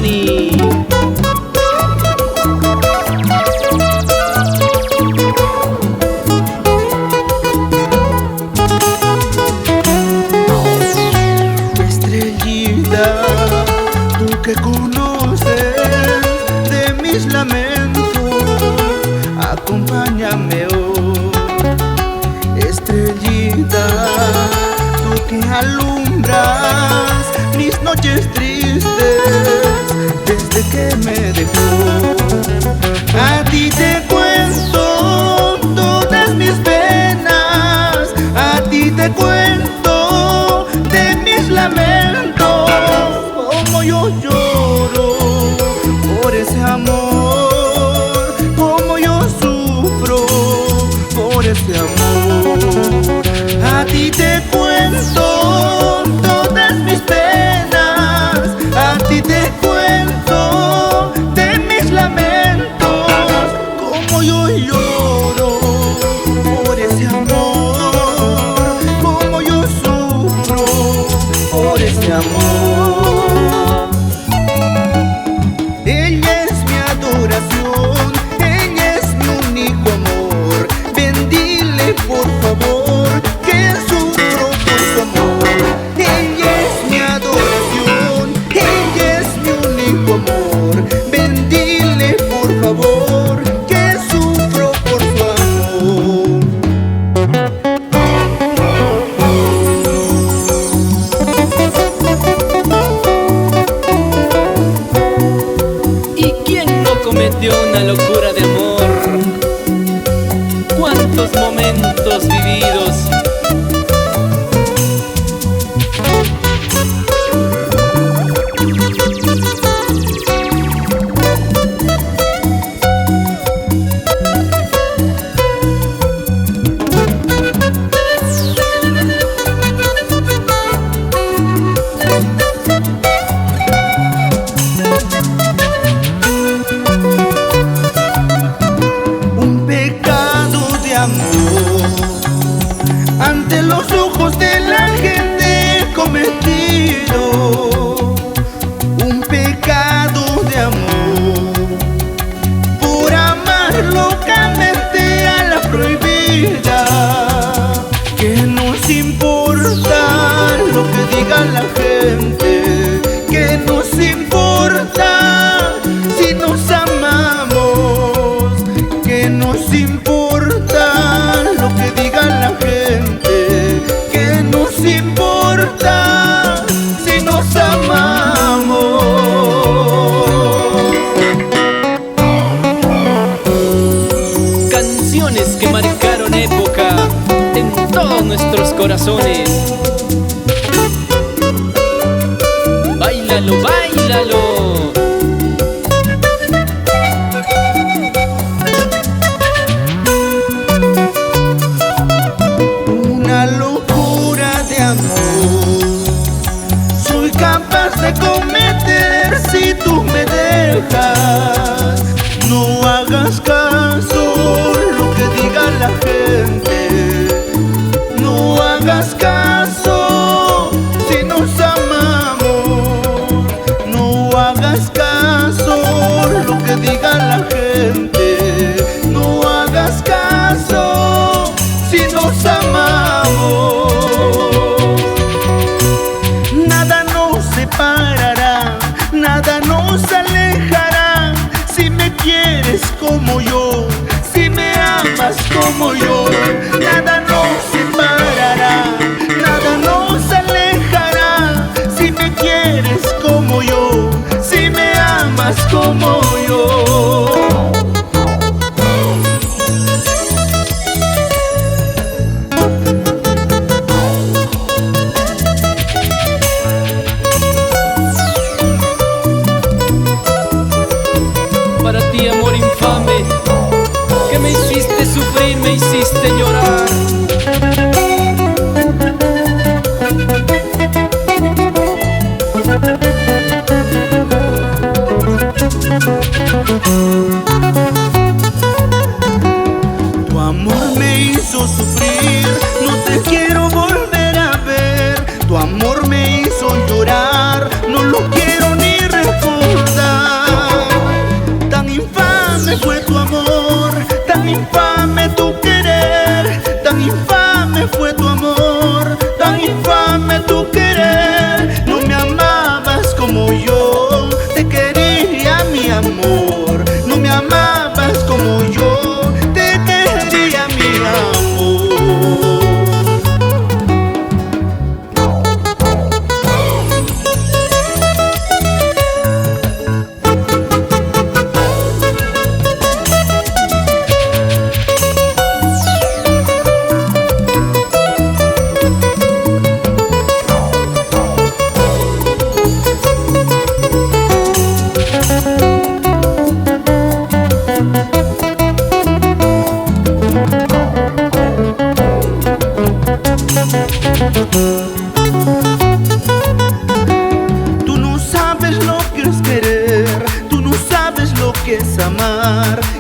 Giovanni. Estrellita, tú que conoces de mis lamentos, acompáñame hoy. Estrellita, tú que alumbras mis noches tristes desde que me dejó. A ti te cuento todas mis penas, a ti te cuento de mis lamentos, como yo lloro por ese amor, como yo sufro por ese amor. A ti te cuento todas mis penas, a ti te cuento de mis lamentos, como yo lloro por ese amor, como yo sufro por ese amor. Ella es mi adoración, ella es mi único amor. Ven, dile por favor que sufro por su amor. Ella es mi adoración, ella es mi único amor. Ven, dile por favor que sufro por su amor. ¿Y quién no cometió una locura de amor? ¿Cuántos momentos vividos? Un pecado de amor ante los ojos de la gente he cometido. Un pecado de amor por amar locamente a la prohibida. Que nos importa lo que diga la gente, que nos importa si nos amamos, que nos importa lo que diga la gente, que nos importa si nos amamos. Canciones que marcaron época en todos nuestros corazones. Báilalo, báilalo. Una locura de amor soy capaz de cometer si tú me dejas. No hagas caso lo que diga la gente, no hagas caso si nos amamos, no hagas caso lo que diga la gente, no hagas caso si nos amamos. Nada nos separará, nada nos alejará, si me quieres como yo, si me amas como yo. Nada nos separará, nada nos alejará, si me quieres como yo, si me amas como yo. Para ti, amor infame, que me hiciste sufrir, me hiciste llorar. Tu amor me hizo sufrir, no te quiero volver a ver. Tu amor me hizo llorar, no lo quiero ni recordar.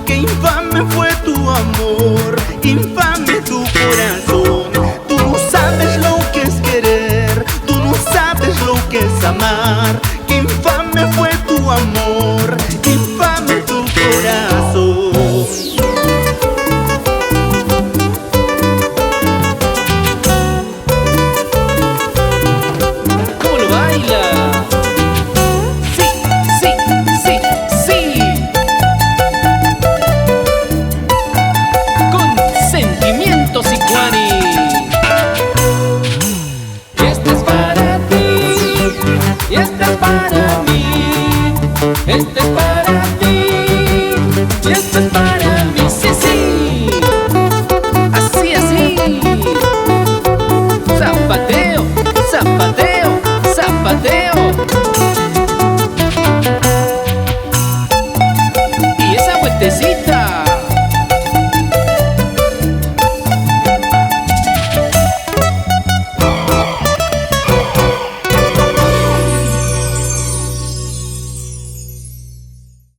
qué infame fue tu amor, infame tu corazón. Tú no sabes lo que es querer, tú no sabes lo que es amar. Qué infame fue tu amor, infame tu corazón. ¿Cómo lo baila? Sí, sí, sí, sí. Con sentimientos y Juani. Y este es para ti, y este es para mí. Este es para ti, y este es para mí. Sí, sí. Así, así. Zapateo, zapateo, zapateo. Y esa vueltecita.